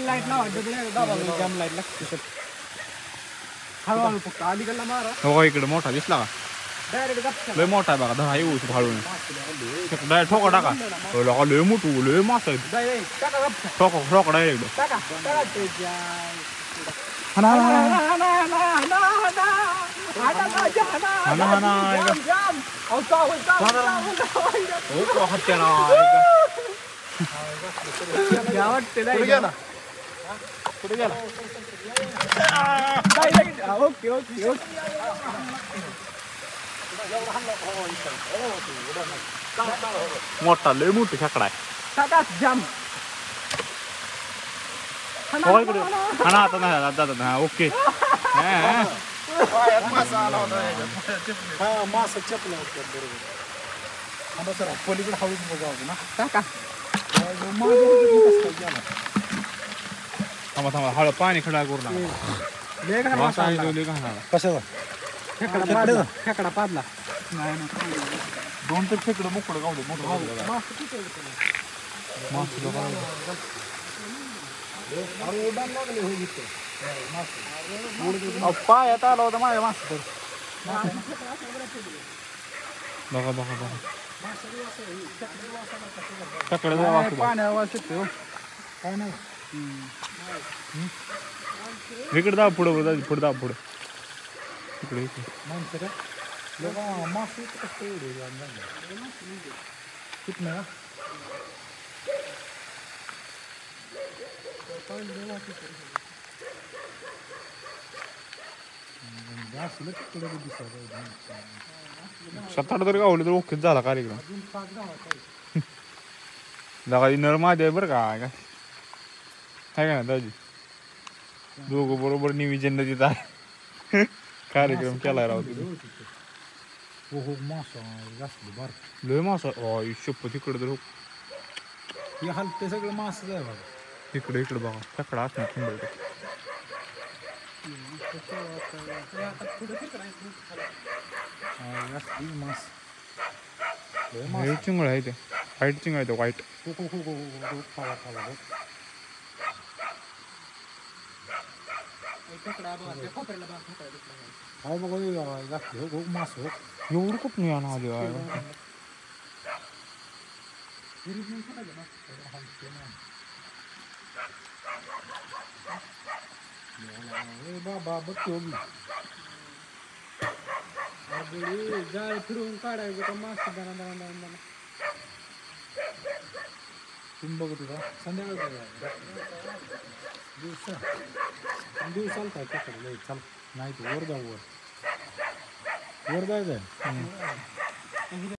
light लावा जाम light लागते हळूहळू फक्त अलीकडला मारा हो इकडे मोठा दिसला का डायरेक्ट लय मोठा आहे बघा धरा येऊ फाळून डायरेक्ट ठोका टाका लय मोठू लय मासा आहे ठोका ठोका डायरेक्ट हाना ओके ओके ओके मोठा लय मोठी खेकडा आहे जाम हाना आता नाही जातात ओके मासा चपला बरोबर पलीकडे हळूच बघावं ना टाका थांबा थांबा हळू पाणी खडा करू नका कशाचा खेकडा पाडला दोन तर खेकडं मोकळं गावले मोठं पायात आला होता माझ्या मास तर बघा बघा बघा खेकडे पाण्यावर वास येतो काय नाही इकडे दाब पुढं पुढे दाब पुढं इकडे माणसं मास कसं एवढे कितना सात आठ तरी गावले तर ओकेच झाला कार्यक्रम दादा नर माझे आहे बरं का काय ना दाजी दोघं बरोबर निविजन तिथं आहे कार्यक्रम केला राव हो मासा लय मासा शप्प तिकडे तर हे हलते सगळं मास आहे बघा इकडे इकडे बघा खेकडा असणार सुंदर चिंगळ आहे ते व्हाईट चिंगळ आहे ते व्हाईट मास हो एवढं कुठं नाही आणा आले बाबा बघतो जाळ फिरवून काढायचं का मास दाना दाना दाना दाना तुम्ही बघत होता संध्याकाळ दिवसाला काय पकडलं चाल नाही तर वर जाऊ वर जायचं